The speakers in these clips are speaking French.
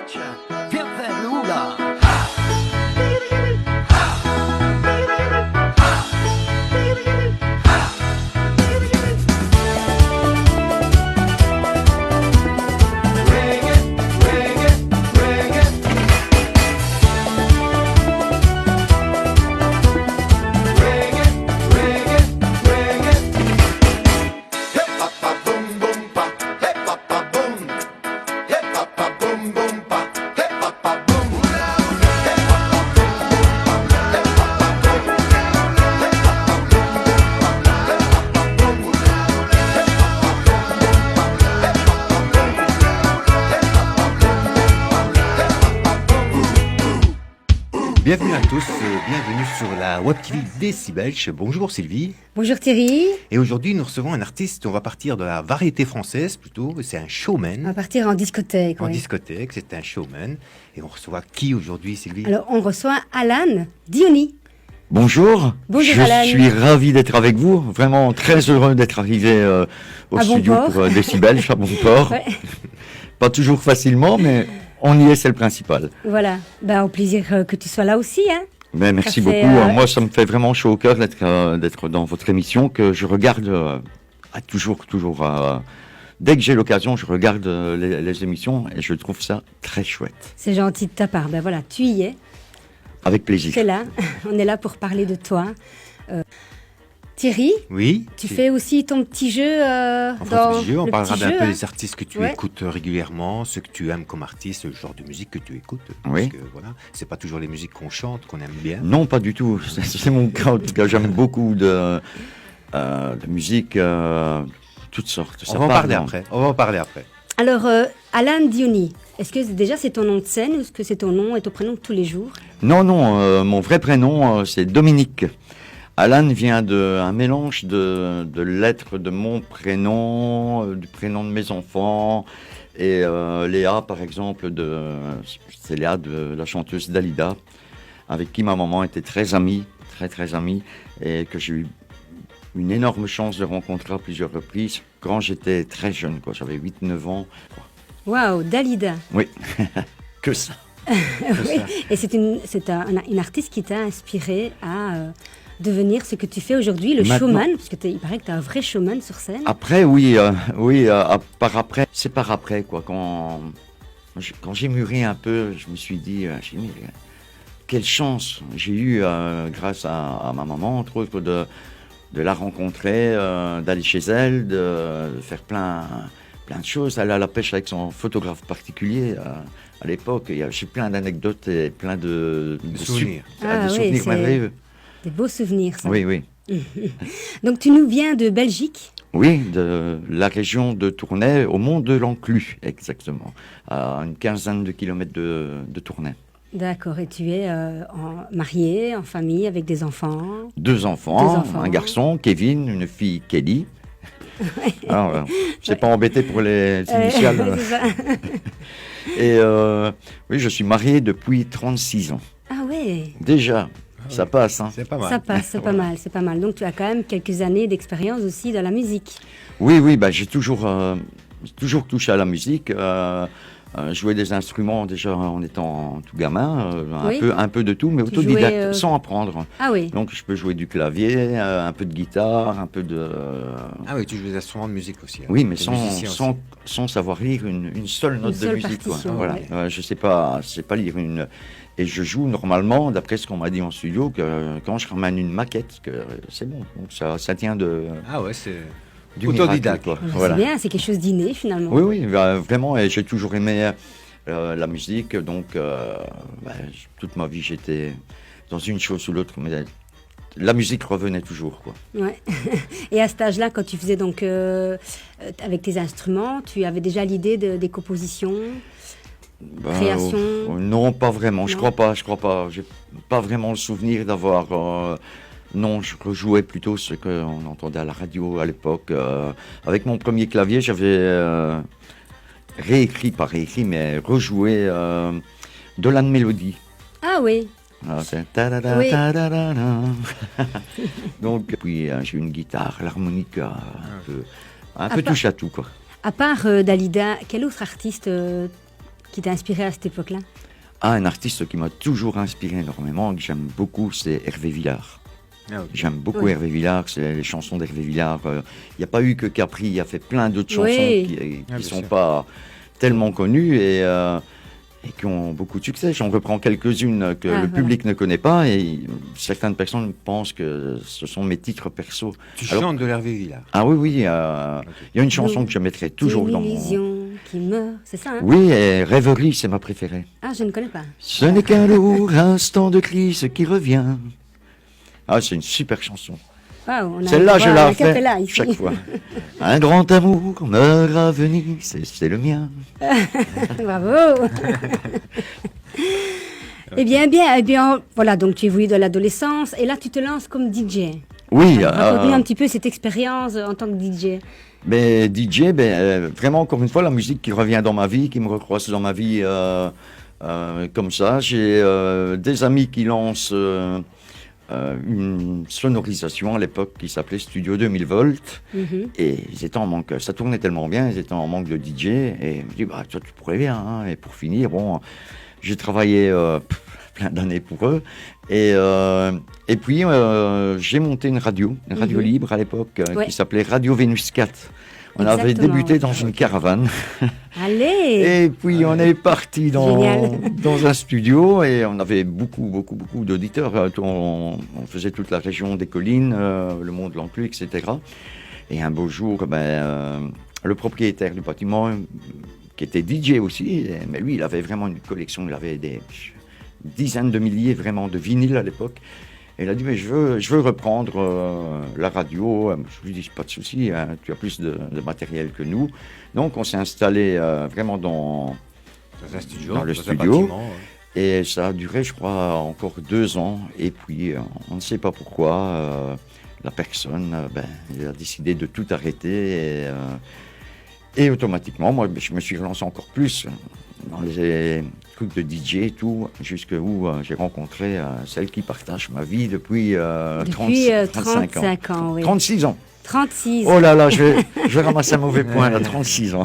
Viens faire le hula. Bienvenue à tous, bienvenue sur la Web TV Décibelch. Bonjour Sylvie. Bonjour Thierry. Et aujourd'hui nous recevons un artiste, on va partir de la variété française plutôt, c'est un On showman. va partir en discothèque. En oui. discothèque, c'est un showman. Et on reçoit qui aujourd'hui Sylvie? Alors on reçoit Alan Diony. Bonjour, Bonjour, je Alan. suis ravi d'être avec vous, vraiment très heureux d'être arrivé au À studio Bonport. pour Décibel, à Bonport. Ouais. Pas toujours facilement, mais on y est, c'est le principal. Voilà. Au plaisir que tu sois là aussi. Hein. Mais merci Ça fait, beaucoup, moi ça me fait vraiment chaud au cœur d'être dans votre émission, que je regarde toujours, dès que j'ai l'occasion, je regarde les émissions et je trouve ça très chouette. C'est gentil de ta part. Ben voilà, tu y es. Avec plaisir. Tu es là. On est là pour parler de toi. Thierry, Oui. tu fais aussi ton petit jeu Enfin, dans petit jeu, on le parlera petit d'un jeu, peu hein. des artistes que tu Ouais. écoutes régulièrement, ceux que tu aimes comme artiste, le genre de musique que tu écoutes. Oui. Parce que voilà, c'est pas toujours les musiques qu'on chante, qu'on aime bien. Non, pas du tout. C'est mon cas. En tout cas, j'aime beaucoup de musique, toutes sortes. On va en parler après. On va en parler après. Alors Alan Diony, est-ce que déjà c'est ton nom de scène ou est-ce que c'est ton nom et ton prénom de tous les jours? Non, mon vrai prénom, c'est Dominique. Alan vient d'un mélange de lettres de mon prénom, du prénom de mes enfants. Et Léa, par exemple, c'est Léa de la chanteuse Dalida, avec qui ma maman était très amie, très amie, et que j'ai eu une énorme chance de rencontrer à plusieurs reprises quand j'étais très jeune, quoi. J'avais 8-9 ans. Waouh, Dalida. Oui, que ça. Oui. Et c'est une artiste qui t'a inspiré à devenir ce que tu fais aujourd'hui, le Maintenant. showman, parce que il paraît que tu es un vrai showman sur scène. Après, par après, c'est par après, quoi. Quand j'ai mûri un peu, je me suis dit, quelle chance j'ai eu grâce à ma maman, entre autres, de la rencontrer, d'aller chez elle, de faire plein de choses, aller à la pêche avec son photographe particulier. À l'époque, j'ai plein d'anecdotes et plein de souvenirs. Ah de oui, souvenirs c'est- merveilleux. Des beaux souvenirs, ça. Oui. Donc tu nous viens de Belgique. Oui, de la région de Tournai, au mont de l'Enclus, exactement, à une quinzaine de kilomètres de Tournai. D'accord, et tu es marié, en famille, avec des enfants. Deux enfants, Deux enfants. un garçon, Kevin, une fille, Kelly. Alors, je ne pas embêté pour les initiales. C'est ça. Et oui, je suis marié depuis 36 ans. Ah ouais, Déjà, ça passe. Hein. C'est pas mal. ça passe, c'est pas mal, c'est pas mal. Donc tu as quand même quelques années d'expérience aussi dans la musique. Oui, j'ai toujours touché à la musique. Jouer des instruments déjà en étant tout gamin, Oui. un peu de tout, mais Tu autodidacte, jouais, sans apprendre. Ah oui, Donc je peux jouer du clavier, un peu de guitare, un peu de... Ah oui, tu joues des instruments de musique aussi. hein. Oui, mais T'es musicien aussi. sans savoir lire une seule note seule de musique. Quoi. partition, Voilà. ouais. Je sais pas lire une... Et je joue normalement, d'après ce qu'on m'a dit en studio, que quand je ramène une maquette, que c'est bon. Donc ça tient Ah ouais, c'est du autodidacte. miracle, quoi. c'est Voilà. bien, c'est quelque chose d'inné finalement. Oui, vraiment, et j'ai toujours aimé la musique, donc toute ma vie j'étais dans une chose ou l'autre, mais la musique revenait toujours, quoi. Ouais. Et à cet âge-là, quand tu faisais donc avec tes instruments, tu avais déjà l'idée des compositions, création? Non, pas vraiment, je Non. crois pas, j'ai pas vraiment le souvenir d'avoir... non, je rejouais plutôt ce qu'on entendait à la radio à l'époque. Avec mon premier clavier, j'avais pas réécrit, mais rejoué de la mélodie. Ah oui, Ah, c'est ta-da-da, Oui. ta-da-da-da. Donc, puis j'ai une guitare, l'harmonica, un peu Ah, touche à tout, quoi. à part Dalida, quel autre artiste qui t'a inspiré à cette époque-là? Un artiste qui m'a toujours inspiré énormément, que j'aime beaucoup, c'est Hervé Villard. Ah, ok. J'aime beaucoup Oui. Hervé Villard, c'est les chansons d'Hervé Villard. Il n'y a pas eu que Capri, il a fait plein d'autres chansons Oui. qui bien ne sont sûr. pas tellement connues et qui ont beaucoup de succès. J'en reprends quelques-unes que le voilà. public ne connaît pas et certaines personnes pensent que ce sont mes titres perso. Tu Alors- chantes de l'Hervé Villard. Ah oui, il y a une chanson Nous, que je mettrai toujours dans mon... Illusion qui meurt, c'est ça, hein? Oui, et Rêverie, c'est ma préférée. Ah, je ne connais pas. Ce n'est qu'un lourd instant de crise qui revient. Ah, c'est une super chanson. Waouh, on a Celle-là, le je droit à la un fais cappella ici. chaque fois. Un grand amour meurt à venir, c'est le mien. Bravo. Eh bien, voilà, donc tu évolues de l'adolescence et là tu te lances comme DJ. Oui, Raconte-nous un petit peu cette expérience en tant que DJ. mais DJ, vraiment, encore une fois, la musique qui revient dans ma vie, qui me recroise dans ma vie comme ça. J'ai des amis qui lancent une sonorisation à l'époque qui s'appelait Studio 2000 volts. Mhm. Et ils étaient en manque, ça tournait tellement bien, ils étaient en manque de DJ. Et je me dis, bah, toi, tu pourrais bien. Hein. Et pour finir, bon, j'ai travaillé plein d'années pour eux. Et puis, j'ai monté une radio libre à l'époque, Ouais. qui s'appelait Radio Vénus 4. On avait Exactement. débuté dans une caravane. Allez. Et puis, on est parti Génial. dans un studio et on avait beaucoup d'auditeurs. On faisait toute la région des collines, le Mont de l'Enclume, etc. Et un beau jour, le propriétaire du bâtiment, qui était DJ aussi, mais lui, il avait vraiment une collection, il avait des dizaines de milliers vraiment de vinyles à l'époque. Et il a dit, mais je veux reprendre la radio. Je lui dis, pas de souci, hein, tu as plus de matériel que nous. Donc, on s'est installé vraiment dans Dans un studio. Dans le un studio. bâtiment, ouais. et ça a duré, je crois, encore 2 ans. Et puis, on ne sait pas pourquoi, la personne elle a décidé de tout arrêter. Et automatiquement, moi, je me suis relancé encore plus dans les trucs de DJ et tout, jusqu'où j'ai rencontré celle qui partage ma vie depuis, Depuis 35 ans. ans, oui. 36 ans. 36. Oh là là, je vais ramasser un mauvais point, là, 36 ans.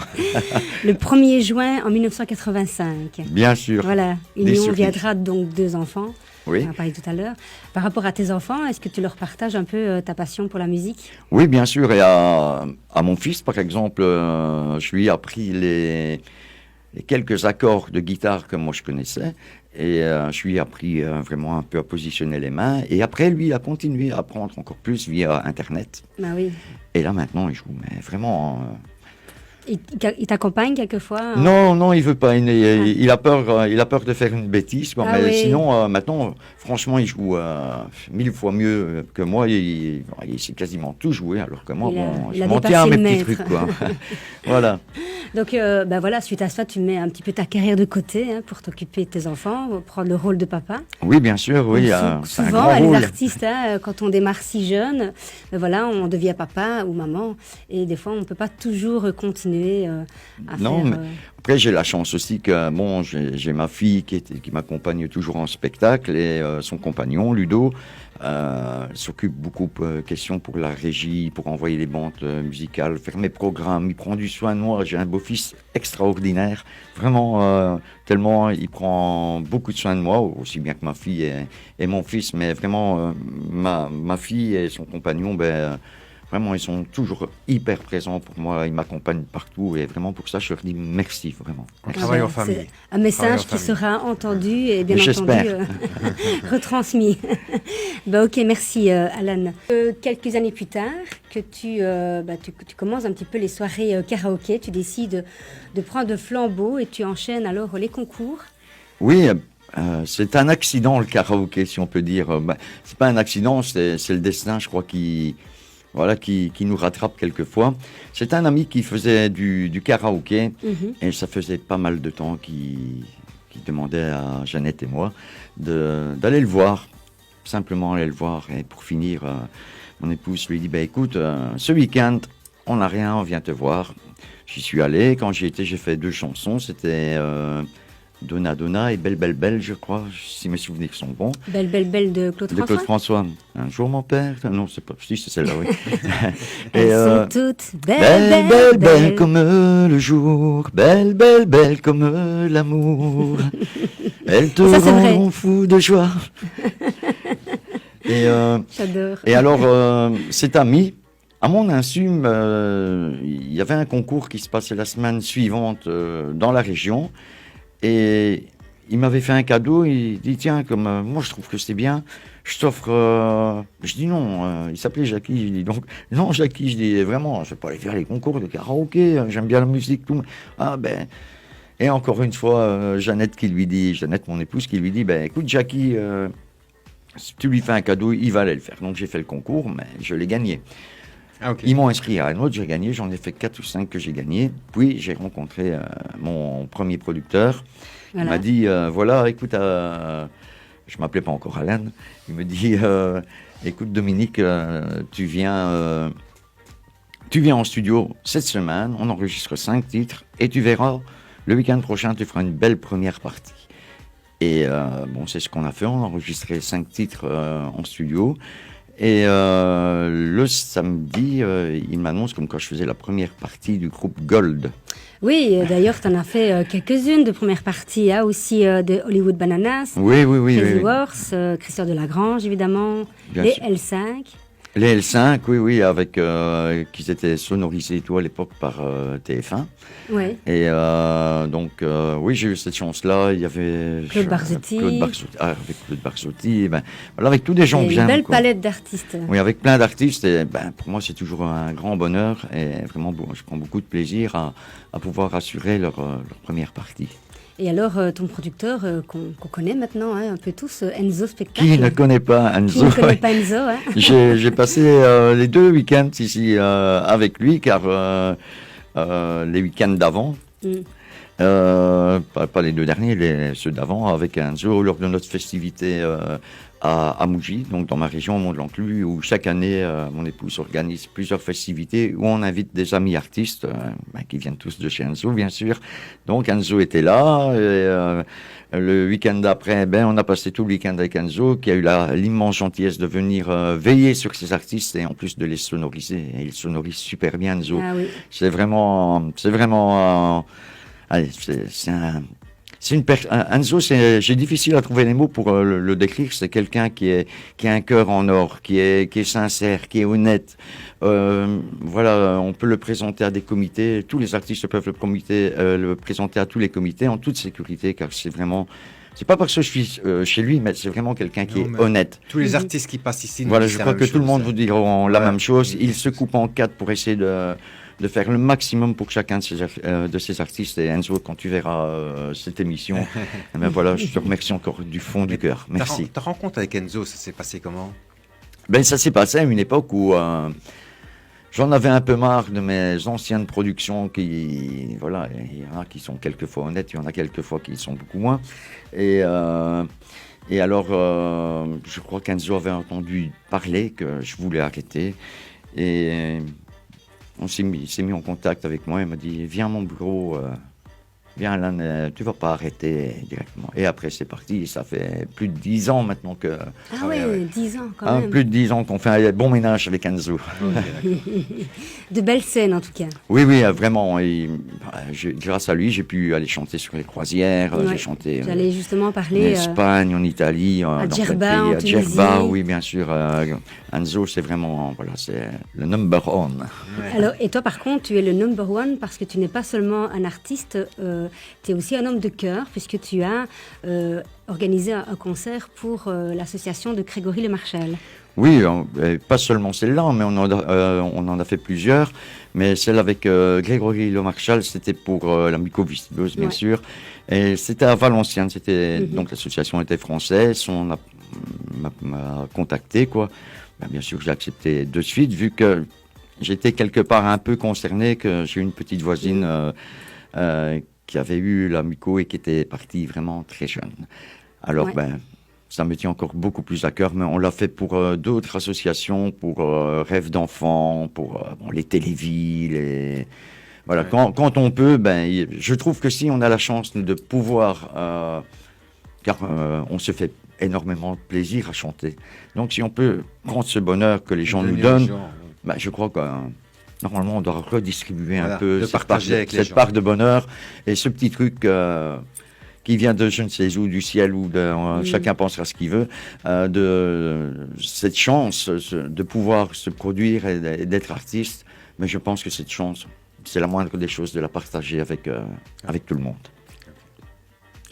Le 1er juin en 1985. Bien sûr. Voilà, Des union surprises. viendra donc 2 enfants. Oui. On en parlait tout à l'heure. Par rapport à tes enfants, est-ce que tu leur partages un peu ta passion pour la musique? Oui, bien sûr. Et à mon fils, par exemple, je lui ai appris les quelques accords de guitare que moi je connaissais. Et je lui ai appris vraiment un peu à positionner les mains. Et après, lui, il a continué à apprendre encore plus via Internet. Bah oui. Et là, maintenant, il joue. Mais vraiment... Il t'accompagne quelquefois? Non, il veut pas. Il a peur de faire une bêtise. Quoi. Ah Mais oui. sinon, maintenant, franchement, il joue 1000 fois mieux que moi. Il sait quasiment tout jouer, alors que moi, Il je a m'en dépassé tiens à mes le petits maître. trucs. Quoi. Voilà. Donc voilà, suite à ça, tu mets un petit peu ta carrière de côté hein, pour t'occuper de tes enfants, prendre le rôle de papa. Oui, bien sûr, oui. Donc, C'est un souvent, grand les rôle. artistes, hein, quand on démarre si jeune, voilà, on devient papa ou maman. Et des fois, on ne peut pas toujours continuer à Non, faire... mais après, j'ai la chance aussi que, bon, j'ai ma fille qui m'accompagne toujours en spectacle et son compagnon, Ludo, s'occupe beaucoup de questions pour la régie, pour envoyer les bandes musicales, faire mes programmes. Il prend du soin de moi. J'ai un beau-fils extraordinaire. Vraiment, tellement il prend beaucoup de soin de moi, aussi bien que ma fille et mon fils. Mais vraiment, ma fille et son compagnon, vraiment, ils sont toujours hyper présents pour moi. Ils m'accompagnent partout. Et vraiment, pour ça, je leur dis merci, vraiment. On travaille en c'est famille. un message Travaille en qui famille. sera entendu et bien J'espère. entendu retransmis. Ok, merci Alan. Quelques années plus tard, que tu commences un petit peu les soirées karaoké, tu décides de prendre le flambeau et tu enchaînes alors les concours. Oui, c'est un accident, le karaoké, si on peut dire. C'est pas un accident, c'est le destin, je crois, qui nous rattrape quelquefois. C'est un ami qui faisait du karaoké, Mhm. et ça faisait pas mal de temps qu'il demandait à Jeannette et moi d'aller le voir, simplement aller le voir. Et pour finir, mon épouse lui dit, écoute, ce week-end, on n'a rien, on vient te voir. J'y suis allé, quand j'y étais, j'ai fait 2 chansons, c'était Donna Donna et Belle Belle Belle, je crois, si mes souvenirs sont bons. Belle, belle, belle de Claude De François. Claude François. Un jour mon père. Non, c'est pas. Si, c'est celle-là, oui. Elles euh, sont toutes belles, Belle, belle, belle comme le jour, belle, belle, belle comme l'amour. Elles te Ça, c'est vrai. rendront fou de joie. J'adore. Et alors, cet ami, à mon insu, il y avait un concours qui se passait la semaine suivante dans la région. Et il m'avait fait un cadeau. Il dit, tiens, comme moi je trouve que c'est bien, je t'offre... Je dis non, il s'appelait Jackie. Je dis donc, non Jackie, je dis vraiment, je vais pas aller faire les concours de karaoké, j'aime bien la musique, tout. Ah ben... Et encore une fois, Jeannette, mon épouse, qui lui dit, ben écoute Jackie, si tu lui fais un cadeau, il va aller le faire. Donc j'ai fait le concours, mais je l'ai gagné. Ah, ok. Ils m'ont inscrit à un autre, j'ai gagné, j'en ai fait 4 ou 5 que j'ai gagné. Puis j'ai rencontré mon premier producteur. Il Voilà. m'a dit, voilà, écoute, je m'appelais pas encore Alain, il me dit, écoute Dominique, tu viens en studio cette semaine, on enregistre 5 titres, et tu verras, le week-end prochain, tu feras une belle première partie. Et bon, c'est ce qu'on a fait, on a enregistré 5 titres en studio. Et le samedi, il m'annonce comme quand je faisais la première partie du groupe Gold. Oui, d'ailleurs, tu en as fait quelques-unes de première partie, hein, aussi de Hollywood Bananas, Oui, oui, oui. Crazy oui. Horse, Christian de Lagrange, évidemment, Bien les sûr. L5. Les L5, oui, oui, avec qui étaient sonorisés et tout à l'époque par TF1. Ouais. Et donc, oui, j'ai eu cette chance-là. Il y avait Claude Barzotti. Avec Claude Barzotti, ben, voilà, avec tous des gens Et bien. une belle quoi. palette d'artistes. Oui, avec plein d'artistes. Et ben, pour moi, c'est toujours un grand bonheur. Et vraiment, je prends beaucoup de plaisir à pouvoir assurer leur première partie. Et alors, ton producteur, qu'on connaît maintenant, hein, un peu tous, Enzo Spectacle. Qui ne connaît pas Qui Enzo? ne connaît pas Enzo, hein. J'ai passé les 2 week-ends ici avec lui, car les week-ends d'avant, pas les 2 derniers, ceux d'avant, avec Enzo, lors de notre festivité à Mougy, donc dans ma région, au Mont-de-l'Enclume, où chaque année, mon épouse organise plusieurs festivités où on invite des amis artistes, qui viennent tous de chez Enzo, bien sûr. Donc Enzo était là, et le week-end d'après, on a passé tout le week-end avec Enzo, qui a eu l'immense gentillesse de venir veiller sur ses artistes et en plus de les sonoriser. Et il sonorise super bien, Enzo. Ah oui. C'est vraiment, allez, Enzo, j'ai difficile à trouver les mots pour le décrire. C'est quelqu'un qui a un cœur en or, qui est sincère, qui est honnête. Voilà, on peut le présenter à des comités. Tous les artistes peuvent le présenter à tous les comités en toute sécurité, car c'est pas parce que je suis chez lui, mais c'est vraiment quelqu'un qui Non, est mais honnête. Tous les artistes qui passent ici nous Voilà, disent je la crois même que tout le chose. monde vous diront la Ouais. même chose. Il se coupe en 4 pour essayer de faire le maximum pour chacun de ces artistes. Et Enzo, quand tu verras cette émission, eh ben voilà, je te remercie encore du fond du cœur. Merci. Ta rencontre avec Enzo, ça s'est passé comment? Ben, ça s'est passé à une époque où j'en avais un peu marre de mes anciennes productions voilà, il y en a qui sont quelquefois honnêtes, il y en a quelquefois qui sont beaucoup moins. Et alors, je crois qu'Enzo avait entendu parler que je voulais arrêter. Et il s'est mis en contact avec moi. Il m'a dit, viens à mon bureau, viens Alain, tu vas pas arrêter directement. Et après, c'est parti. Ça fait plus de 10 ans maintenant que... Ah ouais, ouais. 10 ans quand même. plus de 10 ans qu'on fait un bon ménage avec Enzo. De belles scènes en tout cas. Oui, oui, vraiment. Grâce à lui, j'ai pu aller chanter sur les croisières. Ouais. J'ai chanté J'allais justement en parler. Espagne, en Italie, à dans Djerba, plein de en pays. À Djerba, Tunisie. oui, bien sûr. Enzo, c'est vraiment, voilà, c'est le number one. Alors, et toi, par contre, tu es le number one parce que tu n'es pas seulement un artiste, tu es aussi un homme de cœur, puisque tu as organisé un concert pour l'association de Grégory Le Marchal. Oui, pas seulement celle-là, mais on en a fait plusieurs. Mais celle avec Grégory Le Marchal, c'était pour la mycoviscidose, bien Ouais. sûr. Et c'était à Valenciennes. Donc l'association était française. On m'a contacté, quoi. Bien sûr, j'ai accepté de suite, vu que j'étais quelque part un peu concerné, que j'ai une petite voisine qui avait eu la myco et qui était partie vraiment très jeune. Alors, Ouais. ça me tient encore beaucoup plus à cœur, mais on l'a fait pour d'autres associations, pour Rêve d'enfants, pour les télévilles, Voilà, Ouais. quand on peut, je trouve que si on a la chance de pouvoir, car on se fait énormément plaisir à chanter. Donc si on peut prendre ce bonheur que les gens nous Donner aux donnent, gens, je crois que normalement on doit redistribuer Voilà, un peu de cette part, partager avec les cette gens. part de bonheur et ce petit truc qui vient de je ne sais où, du ciel ou de chacun pensera ce qu'il veut, de cette chance de pouvoir se produire et d'être artiste. Mais je pense que cette chance, c'est la moindre des choses de la partager avec tout le monde.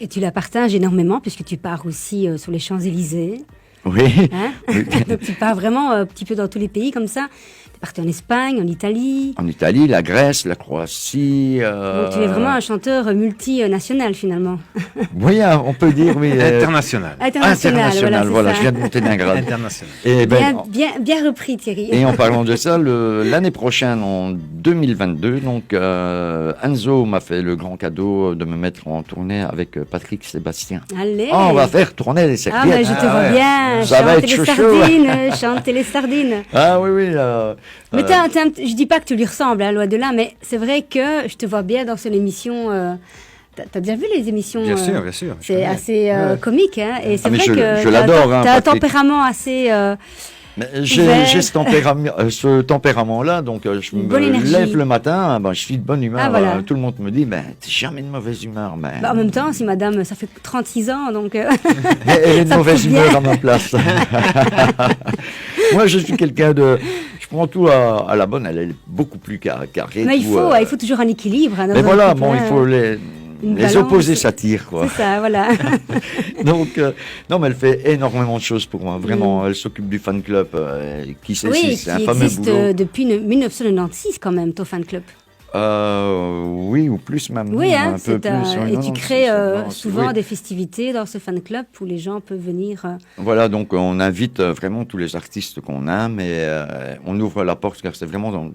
Et tu la partages énormément puisque tu pars aussi sur les Champs-Élysées. Oui. Hein Oui. Donc tu pars vraiment un petit peu dans tous les pays comme ça. Tu es parti en Espagne, en Italie. En Italie, la Grèce, la Croatie. Donc tu es vraiment un chanteur multinational finalement. Oui, on peut dire, oui. International. International, Voilà, c'est je viens de monter d'un grade. International. Et, Bien repris Thierry. et en parlant de ça, l'année prochaine, en 2022, donc Enzo m'a fait le grand cadeau de me mettre en tournée avec Patrick Sébastien. Allez. Oh, on va faire tourner les Ah mais serviettes. je te vois ouais. bien, Ça va chanter être les chaud. sardines, chanter les sardines. Ah oui, oui. Mais je dis pas que tu lui ressembles, loin de là, mais c'est vrai que je te vois bien dans son émission. T'as déjà vu les émissions Bien sûr, bien sûr. je C'est connais. assez Ouais. comique, hein, et c'est mais vrai que je l'adore, hein, t'as un Patrick. tempérament assez. Mais Ouvert. j'ai ce tempérament-là, donc je Une me bonne énergie. lève le matin, je suis de bonne humeur. Ah, voilà. Tout le monde me dit, t'es jamais de mauvaise humeur. Mais En même temps, si madame, ça fait 36 ans, donc. elle est de ça mauvaise prouve bien. humeur à ma place. Moi, je suis quelqu'un de... Je prends tout à la bonne, elle est beaucoup plus carrée. Mais il tout, faut toujours un équilibre. Hein, dans Mais un voilà, couple, il hein. faut les Une les balance. opposés s'attirent, quoi. C'est ça, voilà. Donc, non, mais elle fait énormément de choses pour moi. Vraiment, elle s'occupe du fan club. Qui sait si Oui, c'est un qui fameux existe boulot. depuis 1996 quand même, ton fan club. Oui, ou plus même. Oui, hein, un peu plus. et tu crées non, souvent oui. des festivités dans ce fan club où les gens peuvent venir. Voilà, donc on invite vraiment tous les artistes qu'on aime et on ouvre la porte car c'est vraiment...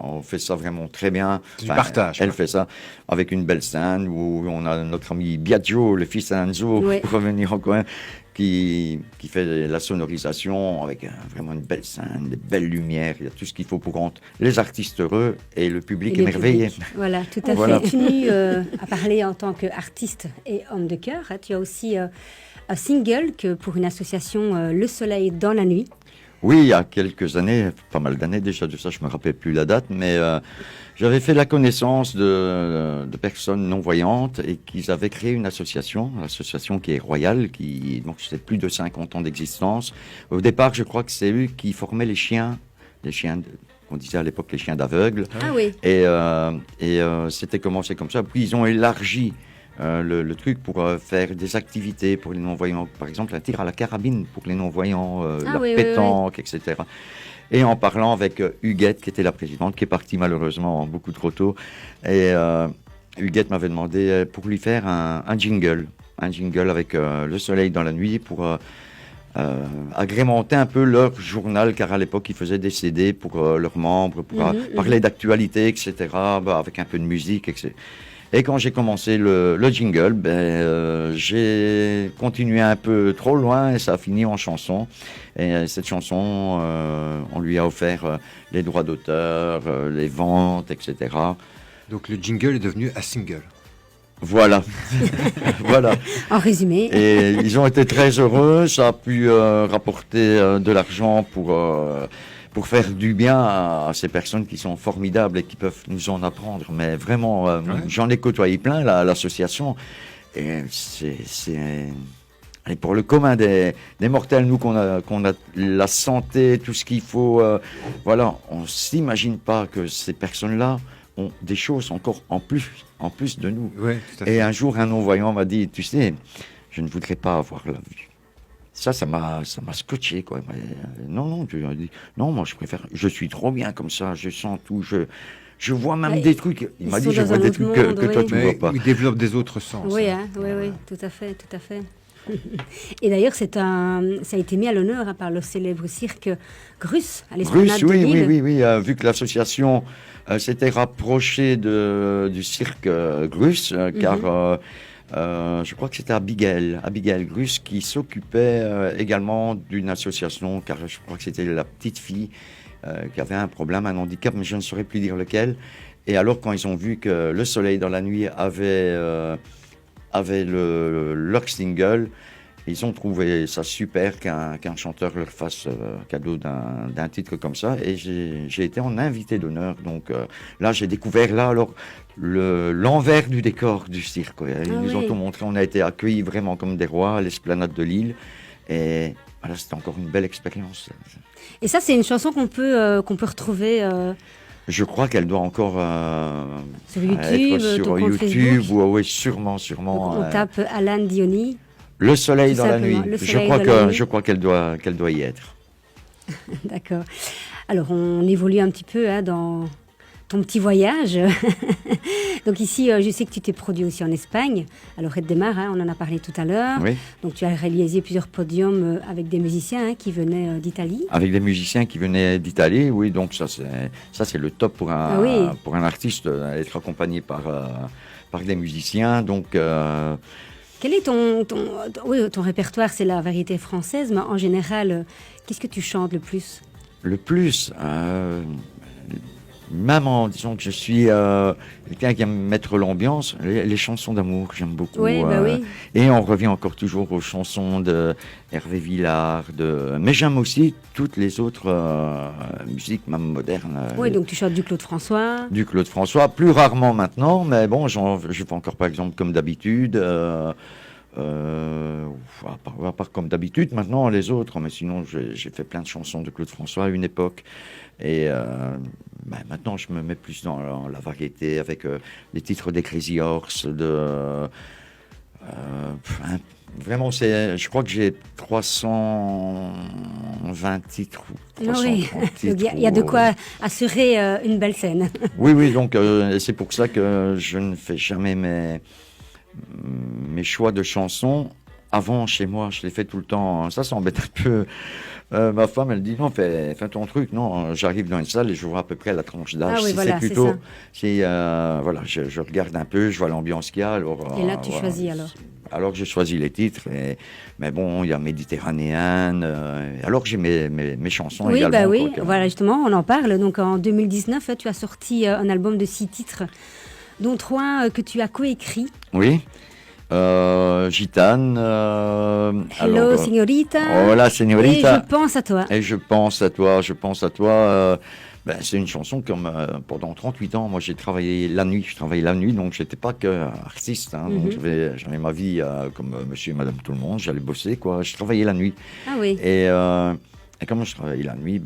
On fait ça vraiment très bien. C'est du partage, Elle quoi. fait ça avec une belle scène où on a notre ami Biagio, le fils d'Enzo, Ouais. pour revenir en coin, qui fait la sonorisation avec vraiment une belle scène, des belles lumières. Il y a tout ce qu'il faut pour rendre les artistes heureux et le public et les émerveillé. publics. Voilà, tout à Voilà. fait. Tu continues à parler en tant qu'artiste et homme de cœur. Hein. Tu as aussi un single que pour une association Le Soleil dans la nuit. Oui, il y a quelques années, pas mal d'années déjà de ça, je me rappelle plus la date, mais j'avais fait la connaissance de personnes non-voyantes et qu'ils avaient créé une association qui est royale, donc c'est plus de 50 ans d'existence. Au départ, je crois que c'est eux qui formaient les chiens qu'on disait à l'époque les chiens d'aveugles. Ah oui. Et c'était commencé comme ça. Puis ils ont élargi le truc pour faire des activités pour les non-voyants. Par exemple, un tir à la carabine pour les non-voyants, la oui, oui, pétanque, etc. Et en parlant avec Huguette, qui était la présidente, qui est partie malheureusement beaucoup trop tôt. Et Huguette m'avait demandé pour lui faire un jingle avec Le Soleil dans la nuit pour... agrémenter un peu leur journal, car à l'époque ils faisaient des CD pour leurs membres, pour parler d'actualité, etc., avec un peu de musique, etc. Et quand j'ai commencé le jingle, j'ai continué un peu trop loin et ça a fini en chanson. Et cette chanson, on lui a offert les droits d'auteur, les ventes, etc. Donc le jingle est devenu un single. Voilà. Voilà. En résumé. Et ils ont été très heureux. Ça a pu rapporter de l'argent pour faire du bien à ces personnes qui sont formidables et qui peuvent nous en apprendre. Mais vraiment, j'en ai côtoyé plein à l'association. Et et pour le commun des mortels, nous, qu'on a la santé, tout ce qu'il faut, voilà, on s'imagine pas que ces personnes-là ont des choses encore en plus de nous. Oui, tout à fait. Et un jour, un non-voyant m'a dit, tu sais, je ne voudrais pas avoir la vue. Ça m'a scotché, quoi. Non, tu as dit, non, moi je préfère, je suis trop bien comme ça, je sens tout, je vois même Ouais, des trucs. Il ils m'a sont dit, je dans vois un des autre trucs monde, que toi oui. tu vois Mais pas. il développe des autres sens. Oui, hein. oui, tout à fait, tout à fait. Et d'ailleurs, ça a été mis à l'honneur par le célèbre cirque Grus à l'Esplanade Russe, de oui, Lille. oui, vu que l'association s'était rapprochée du cirque Grus, car je crois que c'était Abigail Grus qui s'occupait également d'une association, car je crois que c'était la petite fille qui avait un problème, un handicap, mais je ne saurais plus dire lequel. Et alors, quand ils ont vu que Le Soleil dans la nuit avait leur single, ils ont trouvé ça super qu'un chanteur leur fasse cadeau d'un titre comme ça. Et j'ai été en invité d'honneur. Donc là, j'ai découvert l'envers du décor du cirque. Ils nous ont tout montré. On a été accueillis vraiment comme des rois à l'esplanade de Lille. Et voilà, c'était encore une belle expérience. Et ça, c'est une chanson qu'on peut retrouver Je crois qu'elle doit encore sur YouTube, être ton sur compte YouTube. Facebook. Oui, sûrement. Donc, on tape Alan Diony. Le Soleil Tout dans la simplement, nuit. Le Soleil dans la nuit. Je crois qu'elle doit y être. D'accord. Alors, on évolue un petit peu dans ton petit voyage. Donc ici, je sais que tu t'es produit aussi en Espagne. Alors, Red Demar, on en a parlé tout à l'heure. Oui. Donc, tu as réalisé plusieurs podiums avec des musiciens qui venaient d'Italie. Avec des musiciens qui venaient d'Italie, oui. Donc ça c'est le top pour un artiste, être accompagné par des musiciens. Donc quel est ton répertoire? C'est la variété française, mais en général, qu'est-ce que tu chantes le plus? Le plus, même en disant que je suis quelqu'un qui aime mettre l'ambiance, les chansons d'amour, j'aime beaucoup. Oui, oui. Et on revient encore toujours aux chansons de Hervé Villard. Mais j'aime aussi toutes les autres musiques, même modernes. Oui, donc tu chantes du Claude François. Du Claude François, plus rarement maintenant, mais bon, je fais encore par exemple comme d'habitude. À part comme d'habitude, maintenant les autres, mais sinon j'ai fait plein de chansons de Claude François à une époque. Et maintenant je me mets plus dans la variété avec les titres des Crazy Horse, vraiment, je crois que j'ai 320 titres. Ou 330 titres. Il y a de quoi assurer une belle scène. Oui, donc c'est pour ça que je ne fais jamais mes choix de chansons avant chez moi. Je les fais tout le temps. Ça embête un peu. Ma femme, elle dit non, fais ton truc. Non, j'arrive dans une salle et je vois à peu près la tranche d'âge. Ah oui, voilà, c'est ça. Voilà, je regarde un peu, je vois l'ambiance qu'il y a. Alors, et là, tu choisis alors. Alors je choisis les titres, mais bon, il y a Méditerranéenne, alors j'ai mes chansons également. Bah oui, voilà, justement, on en parle. Donc en 2019, tu as sorti un album de 6 titres, dont 3 que tu as coécrits. Oui, Gitane. Hello, Signorita. Hola, Signorita. Et je pense à toi. C'est une chanson comme pendant 38 ans, moi je travaillais la nuit, donc j'étais pas que artiste, donc j'avais ma vie comme monsieur et madame tout le monde, j'allais bosser, je travaillais la nuit. Ah oui. Et comme je travaillais la nuit,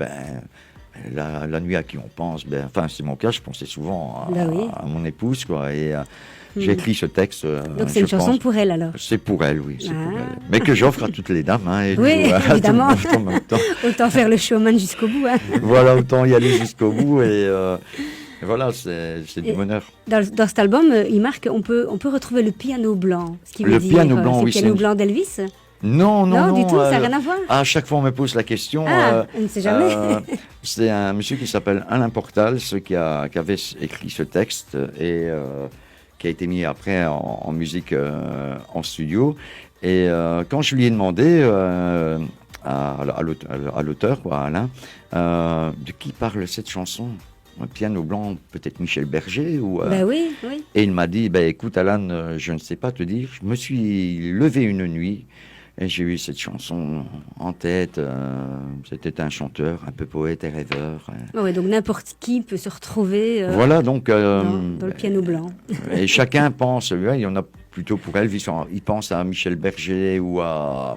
la nuit à qui on pense, c'est mon cas, je pensais souvent à mon épouse, et j'ai écrit ce texte. Donc c'est une chanson pour elle alors? C'est pour elle, oui, c'est pour elle. Mais que j'offre à toutes les dames. Oui, évidemment. En même temps. Autant faire le showman jusqu'au bout. Voilà, autant y aller jusqu'au bout et voilà, c'est du bonheur. Dans cet album, il marque, on peut retrouver le piano blanc. Ce qui veut dire, piano blanc, oui. C'est le piano blanc d'Elvis? Non, du tout, ça n'a rien à voir. À chaque fois, on me pose la question. On ne sait jamais. C'est un monsieur qui s'appelle Alain Portal, qui avait écrit ce texte et qui a été mis après en musique en studio. Et quand je lui ai demandé à l'auteur, à Alain, de qui parle cette chanson? Un piano blanc, peut-être Michel Berger ou. Oui. Et il m'a dit, écoute Alan, je ne sais pas te dire. Je me suis levé une nuit et j'ai eu cette chanson en tête. C'était un chanteur, un peu poète et rêveur. Oui, donc n'importe qui peut se retrouver. Voilà, donc. Dans le piano blanc. Et chacun pense. Il y en a plutôt pour elle. Il pense à Michel Berger ou à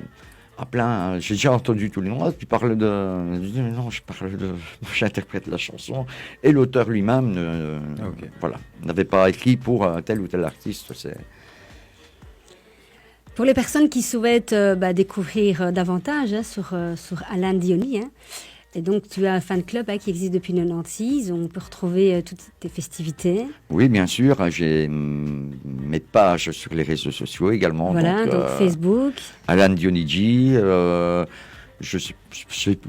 plein. J'ai déjà entendu tous les noms. Tu parles de. Je dis, non, j'interprète la chanson. Et l'auteur lui-même n'avait pas écrit pour tel ou tel artiste. Pour les personnes qui souhaitent découvrir davantage sur Alan Diony, et donc tu as un fan club qui existe depuis 1996, on peut retrouver toutes tes festivités. Oui, bien sûr, j'ai mes pages sur les réseaux sociaux également. Voilà, donc Facebook. Alan Diony. Je sais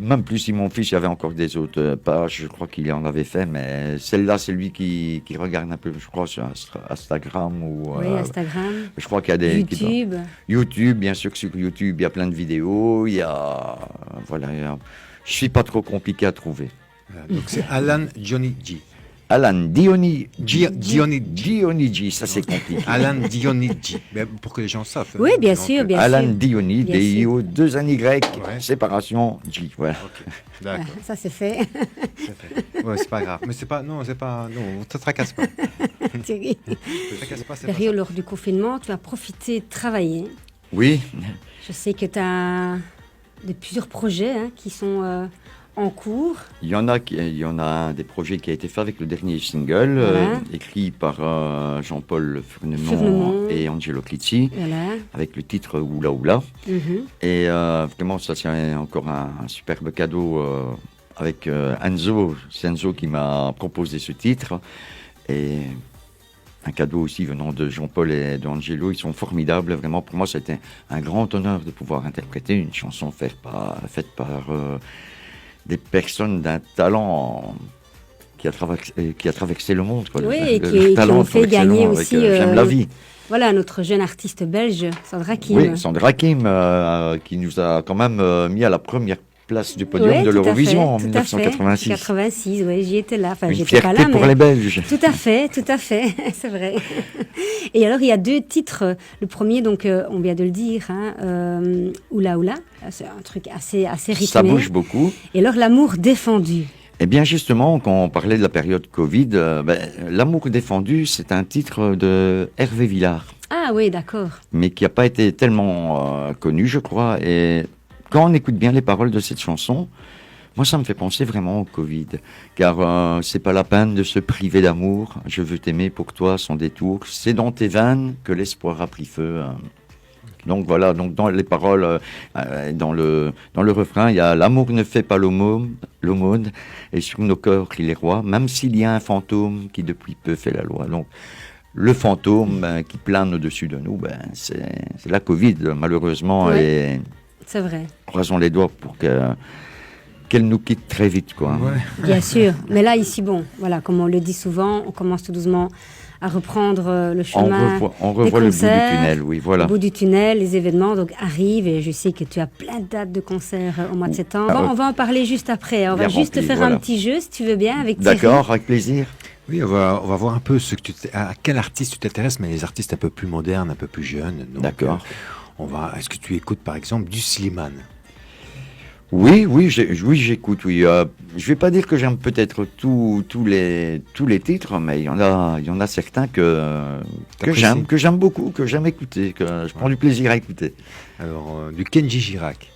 même plus si mon fils y avait encore des autres pages, je crois qu'il en avait fait, mais celle-là, c'est lui qui regarde un peu, je crois, sur Instagram. Oui, Instagram. Je crois qu'il y a des... YouTube. YouTube, bien sûr que sur YouTube, il y a plein de vidéos, je suis pas trop compliqué à trouver. Donc c'est Alan Diony G. Alan Dionigi. Dionigi. Ça c'est compliqué. Alan Dionigi. Mais pour que les gens savent. Oui, bien Donc, sûr, bien Alan sûr. Dioni, Bien sûr. D-I-O, 2 N Y, Ouais. séparation, G. Voilà. Ok, Voilà, d'accord. ça c'est fait. c'est fait. Ouais, c'est pas grave. Mais c'est pas, non, ne te tracasse pas. Thierry. Ne te tracasse pas, c'est pas Thierry, lors du confinement, tu as profité de travailler. Oui, Je sais que tu as plusieurs projets qui sont en cours. il y en a un des projets qui a été fait avec le dernier single, Voilà. écrit par Jean-Paul Furnemont Furnemont. et Angelo Clizzi, Voilà. avec le titre Oula Oula. Mhm. Et vraiment, ça c'est encore un superbe cadeau avec Enzo. C'est Enzo qui m'a proposé ce titre. Et un cadeau aussi venant de Jean-Paul et d'Angelo. Ils sont formidables. Vraiment, pour moi, c'était un grand honneur de pouvoir interpréter une chanson faite par des personnes d'un talent qui a traversé le monde. Quoi. Oui, Le- et le qui talent ont fait traversé le gagner monde aussi, avec, J'aime la vie. Voilà, notre jeune artiste belge, Sandra Kim. Oui, Sandra Kim, qui nous a quand même mis à la première place du podium Ouais, de tout à l'Eurovision en fait, tout à fait. 1986. 86, oui, j'y étais là. Enfin, Une j'étais pas fierté là, pour mais... les Belges. Tout à fait, c'est vrai. Et alors, il y a 2 titres. Le premier, donc, on vient de le dire, Oula Oula. C'est un truc assez rythmé. Ça bouge beaucoup. Et alors, L'amour défendu. Eh bien, justement, quand on parlait de la période Covid, L'amour défendu, c'est un titre de Hervé Villard, Ah oui, d'accord. mais qui n'a pas été tellement connu, je crois. Et quand on écoute bien les paroles de cette chanson, moi, ça me fait penser vraiment au Covid. Car c'est pas la peine de se priver d'amour. Je veux t'aimer pour toi sans détour. C'est dans tes veines que l'espoir a pris feu. Donc voilà, donc dans les paroles, dans le refrain, il y a l'amour ne fait pas l'aumône, et sur nos corps il est roi, même s'il y a un fantôme qui depuis peu fait la loi. Donc le fantôme qui plane au-dessus de nous, c'est la Covid malheureusement, Ouais. et C'est vrai. croisons les doigts pour qu'elle nous quitte très vite, quoi. Ouais. Bien sûr. Mais là, ici, bon, voilà, comme on le dit souvent, on commence tout doucement à reprendre le chemin. On revoit le bout du concerts, tunnel, oui, voilà. Au bout du tunnel, les événements donc arrivent et je sais que tu as plein de dates de concerts au mois de septembre. Ah, On va en parler juste après. On va bien juste rempli, faire voilà. un petit jeu, si tu veux bien, avec Thierry. D'accord, avec plaisir. Oui, on va voir un peu à quel artiste tu t'intéresses, mais les artistes un peu plus modernes, un peu plus jeunes. Donc, D'accord. Est-ce que tu écoutes par exemple du Slimane? Oui, j'écoute, oui. Je vais pas dire que j'aime peut-être tous les titres, mais il y en a certains que T'apprécies. j'aime beaucoup, que j'aime écouter, que je prends du plaisir à écouter. Alors, du Kenji Girac,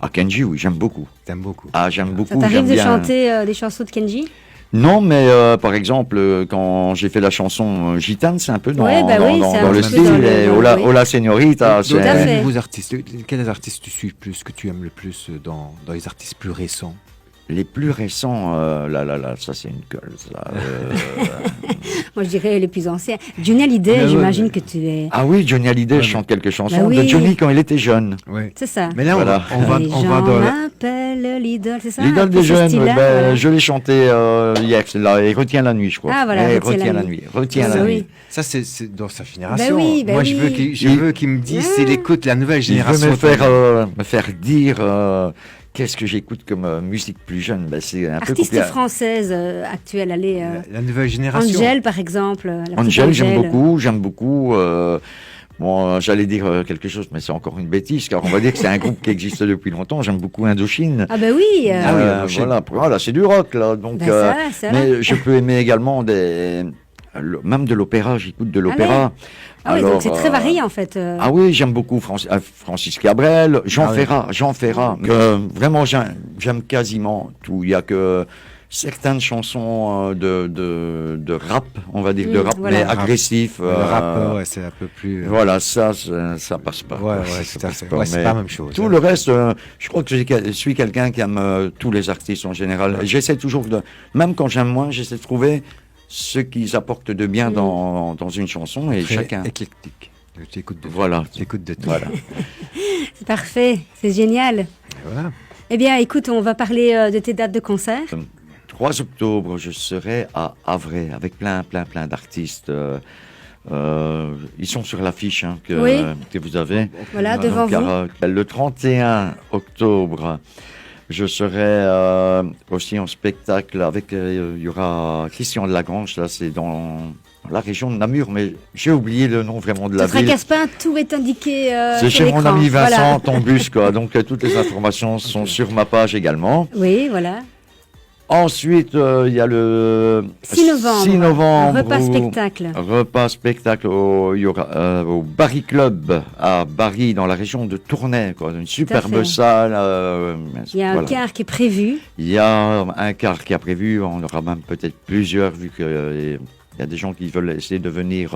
Ah, Kenji, oui, j'aime beaucoup. t'aimes beaucoup. Ah, j'aime Ça beaucoup, t'arrive j'aime de bien. chanter des chansons de Kenji? Non, mais par exemple, quand j'ai fait la chanson Gitane, c'est un peu dans, Ouais, bah oui, c'est un dans le petit peu style. dans le- Et dans le- Hola, oui. Hola Señorita, Donc, Tout à fait. les nouveaux artistes, quels artistes tu suis plus, que tu aimes le plus dans les artistes plus récents? les plus récents, là, ça c'est une colle. Ça, Moi, je dirais les plus anciens. Johnny Hallyday, Ouais, j'imagine ouais. que tu es... Ah oui, Johnny Hallyday Ouais, chante quelques chansons Bah oui. de Johnny quand il était jeune. Ouais. C'est ça. Mais là, Voilà. on va Les dans gens la... m'appellent l'idole, c'est ça? L'idole un peu des ce jeunes, style-là, ben, voilà. je l'ai chanté hier, celle-là, et Retiens la nuit, je crois. Ah, voilà, Eh, Retiens la nuit. Retiens Ah, la oui. nuit. Ça, c'est dans sa génération. oui, Moi, oui. je veux qu'il me dise s'il écoute la nouvelle Il génération. veut me faire dire qu'est-ce que j'écoute comme musique plus jeune. Ben, c'est un peu Artiste compliqué. française actuelle, allez... La nouvelle génération. Angèle, par exemple. la petite Angèle, j'aime Angèle. beaucoup. Bon, j'allais dire quelque chose, mais c'est encore une bêtise, car on va dire que c'est un groupe qui existe depuis longtemps. J'aime beaucoup Indochine. Ah ben oui. Ah oui, Indochine. Voilà, c'est du rock, là. Donc, Ben, ça va, ça va. mais je peux aimer également même de l'opéra. J'écoute de l'opéra. Ah oui, Alors, donc c'est très varié en fait. Ah oui, j'aime beaucoup Francis Cabrel, Jean Ah oui. Ferrat. Vraiment, j'aime quasiment tout. Il y a que certaines chansons de rap, on va dire, de rap, voilà. mais agressif. Le rap, ouais, c'est un peu plus... Voilà, ça passe pas. Ouais, Ça tout à passe fait. pas. Ouais, c'est Mais pas la même chose. tout le reste, je crois que je suis quelqu'un qui aime tous les artistes en général. Ouais. J'essaie toujours même quand j'aime moins, j'essaie de trouver ce qu'ils apportent de bien dans une chanson, et Très chacun. éclectique. Tu écoutes de tout. Voilà. Tu écoutes de tout. Voilà. C'est parfait, c'est génial. Et voilà. Eh bien, écoute, on va parler de tes dates de concert. 3 octobre, je serai à Havre avec plein d'artistes. Ils sont sur l'affiche que vous avez. Voilà, Donc, devant vous. le 31 octobre, Je serai aussi en spectacle avec, il y aura Christian de Lagrange, là c'est dans la région de Namur, mais j'ai oublié le nom vraiment de la Ne te ville. tracasse pas, tout est indiqué C'est sur chez mon l'écran. ami Vincent Voilà. Tombus, quoi. Donc toutes les informations sont sur ma page également. Oui, voilà. Ensuite, il y a le 6 novembre. 6 novembre, Un repas où- spectacle. Repas spectacle il y aura, au Barry Club à Barry, dans la région de Tournai, quoi. Une superbe fait. salle. Il y a un voilà. quart qui est prévu. Il y a un quart qui est prévu. On aura même peut-être plusieurs, vu que il y a des gens qui veulent essayer de venir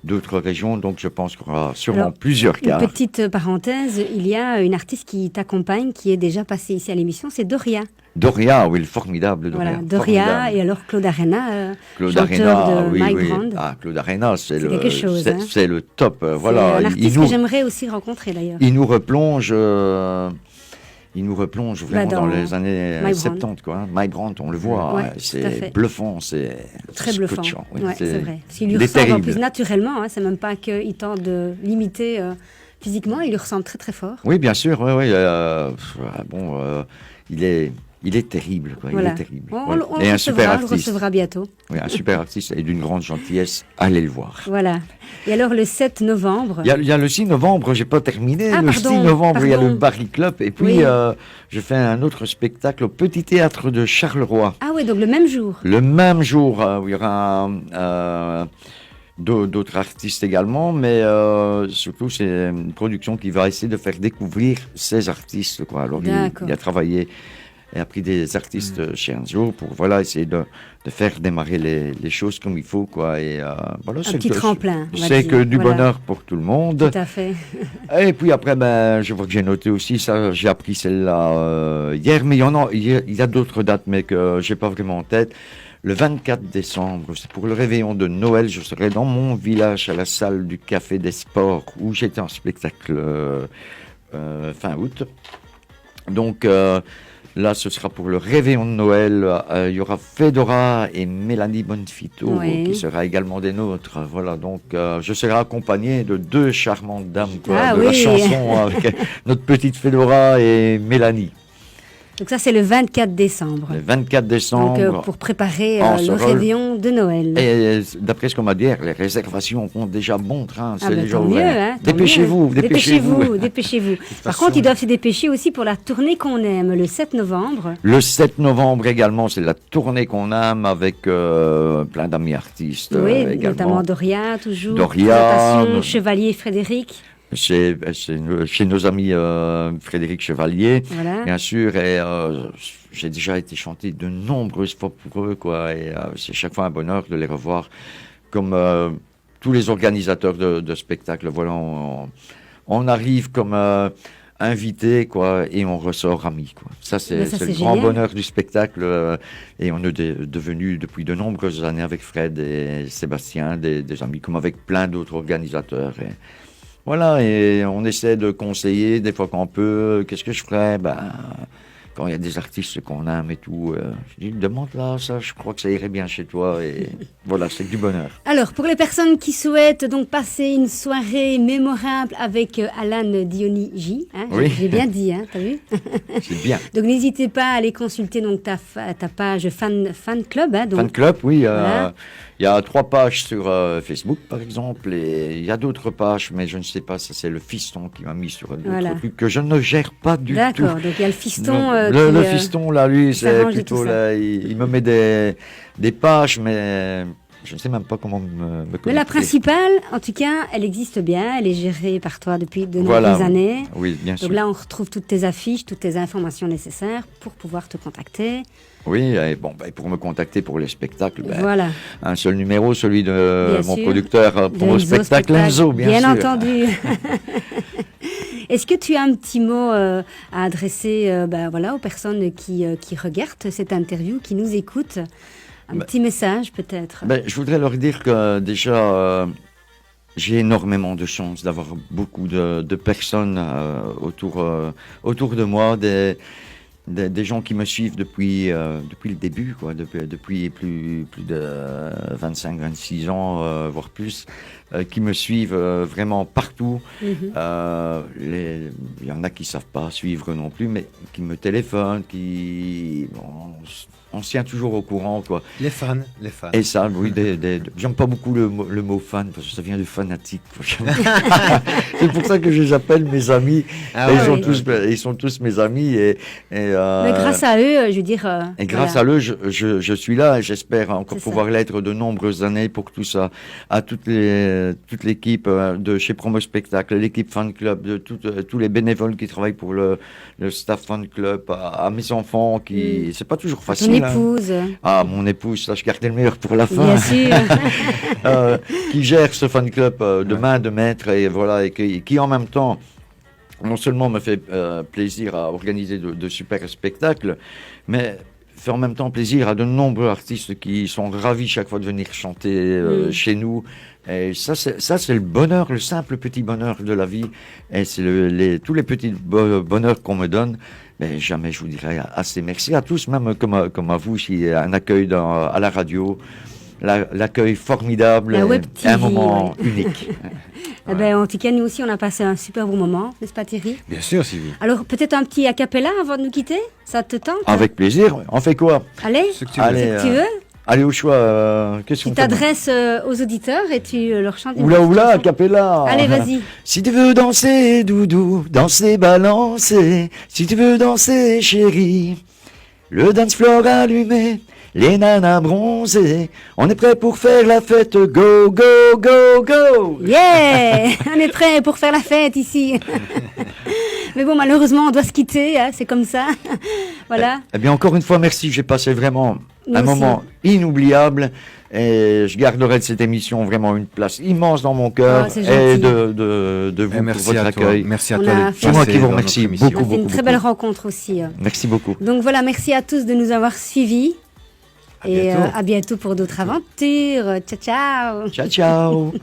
d'autres régions. Donc, je pense qu'il y aura sûrement Alors, plusieurs Une quarts. petite parenthèse, il y a une artiste qui t'accompagne, qui est déjà passée ici à l'émission, c'est Doria. Doria, oui, le formidable Doria. Voilà, Doria Formidable. et alors Claude Arena, Claude chanteur Arena, de oui, My oui. Grand. Ah, Claude Arena, c'est C'est quelque chose, hein. c'est le top. C'est Voilà, un artiste que j'aimerais aussi rencontrer d'ailleurs. il nous replonge vraiment Bah, dans dans les années My 70, quoi. Hein. My Grand, on le voit, Ouais, hein, tout à c'est fait. bluffant, c'est Très bluffant. scotchant, oui, Ouais, c'est vrai. Parce qu'il lui il est ressemble en terrible. plus naturellement, hein, c'est même pas qu'il tente de l'imiter physiquement, il lui ressemble très très fort. Oui, bien sûr, oui, oui. Bon, il est terrible, quoi. Voilà. Il est terrible. On, Ouais. on Et le un super recevra, on le artiste. recevra bientôt. Oui, un super artiste et d'une grande gentillesse. Allez le voir. Voilà. Et alors le 7 novembre. Il y a le 6 novembre, j'ai pas terminé. Ah, Le pardon, 6 novembre, il y a le pardon. Barry Club. Et puis, Oui. je fais un autre spectacle au Petit Théâtre de Charleroi. Ah oui, donc le même jour. Le même jour, où il y aura d'autres artistes également, mais surtout, c'est une production qui va essayer de faire découvrir ces artistes, quoi. Alors, D'accord. il a travaillé et a pris des artistes chez Enzo pour essayer de faire démarrer les choses comme il faut, quoi. Et voilà, Un petit tremplin. on va c'est dire. que du Voilà. bonheur pour tout le monde. Tout à fait. Et puis après, je vois que j'ai noté aussi ça, j'ai appris celle-là hier, mais il y a d'autres dates, mais que j'ai pas vraiment en tête. Le 24 décembre, c'est pour le réveillon de Noël, je serai dans mon village à la salle du Café des Sports, où j'étais en spectacle fin août. Donc là, ce sera pour le réveillon de Noël. Il y aura Fedora et Mélanie Bonfito Oui. qui sera également des nôtres. Voilà, donc je serai accompagné de deux charmantes dames, quoi, Ah de la oui. chanson avec notre petite Fedora et Mélanie. Donc ça, c'est le 24 décembre. Le 24 décembre. Donc pour préparer en le Sorel. réveillon de Noël. Et d'après ce qu'on m'a dit, les réservations ont déjà bon train. Ah C'est ben, déjà tant mieux, ouvert. hein, tant Dépêchez-vous, mieux. dépêchez-vous. Dépêchez-vous. Par façon- contre, ils doivent se dépêcher aussi pour la tournée qu'on aime, le 7 novembre. Le 7 novembre également, c'est la tournée qu'on aime avec plein d'amis artistes Oui, également. notamment Doria, toujours. Doria, Présentation, Chevalier Frédéric. Chez nos amis Frédéric Chevalier, Voilà. bien sûr, et j'ai déjà été chanté de nombreuses fois pour eux, quoi, et c'est chaque fois un bonheur de les revoir, comme tous les organisateurs de spectacles. Voilà, on arrive comme invités, quoi, et on ressort amis, quoi. Ça, Mais c'est ça, le c'est grand génial. bonheur du spectacle, et on est devenus depuis de nombreuses années avec Fred et Sébastien, des amis, comme avec plein d'autres organisateurs. Et voilà, et on essaie de conseiller des fois qu'on peut. Qu'est-ce que je ferais? Quand il y a des artistes qu'on aime et tout, je dis, demande là, ça, je crois que ça irait bien chez toi. Et voilà, c'est que du bonheur. Alors, pour les personnes qui souhaitent donc passer une soirée mémorable avec Alan Dionigi, hein, Oui. j'ai bien dit, hein, t'as vu? C'est bien. Donc n'hésitez pas à aller consulter donc ta page fan club. Hein, donc, Fan club, oui. Voilà. Il y a 3 pages sur Facebook, par exemple, et il y a d'autres pages, mais je ne sais pas, ça c'est le fiston qui m'a mis sur d'autres Voilà. trucs que je ne gère pas du tout. D'accord, donc il y a le fiston. Le fiston, là, lui, c'est s'arrange de plutôt tout ça. là, il me met des pages, mais je ne sais même pas comment me Mais la connecter. principale, en tout cas, elle existe bien, elle est gérée par toi depuis de Voilà, nombreuses oui. années. Oui, bien sûr. Donc là, on retrouve toutes tes affiches, toutes tes informations nécessaires pour pouvoir te contacter. Oui, et bon, pour me contacter pour les spectacles, Voilà. un seul numéro, celui de Bien mon sûr. producteur De pour mon Enzo spectacle, Enzo, bien sûr. entendu. Est-ce que tu as un petit mot à adresser aux personnes qui regardent cette interview, qui nous écoutent? Un petit message peut-être. Je voudrais leur dire que déjà, j'ai énormément de chance d'avoir beaucoup de personnes autour de moi, des gens qui me suivent depuis le début, quoi, depuis plus de 25-26 ans, voire plus. qui me suivent vraiment partout. Mhm. Il y en a qui savent pas suivre non plus, mais qui me téléphonent, on se tient toujours au courant, quoi. Les fans, les fans. Et ça, oui, j'aime pas beaucoup le mot fan, parce que ça vient de fanatique. C'est pour ça que je les appelle mes amis. Ah Et ouais, ils sont tous mes amis. Et Mais grâce à eux, je veux dire. et grâce voilà. à eux, je suis là et j'espère encore C'est pouvoir l'être de nombreuses années pour que tout ça, à toute l'équipe de chez Promo Spectacle, l'équipe fan club, de tous les bénévoles qui travaillent pour le staff fan club, à mes enfants qui, c'est pas toujours Ton facile. hein. épouse, Ah, mon épouse, ça je gardais le meilleur pour la fin. bien sûr. Qui gère ce fan club de main de maître et voilà, et qui en même temps non seulement me fait plaisir à organiser de super spectacles, mais fait en même temps plaisir à de nombreux artistes qui sont ravis chaque fois de venir chanter chez nous. Et ça, c'est le bonheur, le simple petit bonheur de la vie. Et c'est tous les petits bonheurs qu'on me donne. Mais jamais je vous dirai assez merci à tous, même comme à vous, si un accueil à la radio, l'accueil formidable, La Web et un TV, moment unique. Eh ben, en tout cas, nous aussi, on a passé un super bon moment, n'est-ce pas, Thierry? Bien sûr, Sylvie. Alors, peut-être un petit a cappella avant de nous quitter? Ça te tente? Avec plaisir. On fait quoi? Allez, Ce que tu veux. Allez, tu veux? allez au choix. Qu'est-ce Tu qu'on fait? t'adresses aux auditeurs et tu leur chantes une Oula, petite oula, chanson. capella. Allez, vas-y. Si tu veux danser, doudou, danser, balancer. Si tu veux danser, chérie, le dance floor allumé, les nanas bronzées. On est prêt pour faire la fête. Go, go, go, go. Yeah! On est prêt pour faire la fête ici. Mais bon, malheureusement, on doit se quitter, hein, c'est comme ça. Voilà. Eh bien, encore une fois, merci. J'ai passé vraiment Nous un aussi. moment inoubliable. Et je garderai de cette émission vraiment une place immense dans mon cœur. Oh, c'est Et gentil. de vous pour Merci votre à toi. accueil. Merci à On toi. a d'être fait- C'est moi passé qui vous dans notre remercie émission. beaucoup. On a fait une très belle rencontre aussi. Merci beaucoup. Donc voilà, merci à tous de nous avoir suivis. À Et bientôt. à bientôt pour d'autres aventures. Ciao, ciao. Ciao, ciao.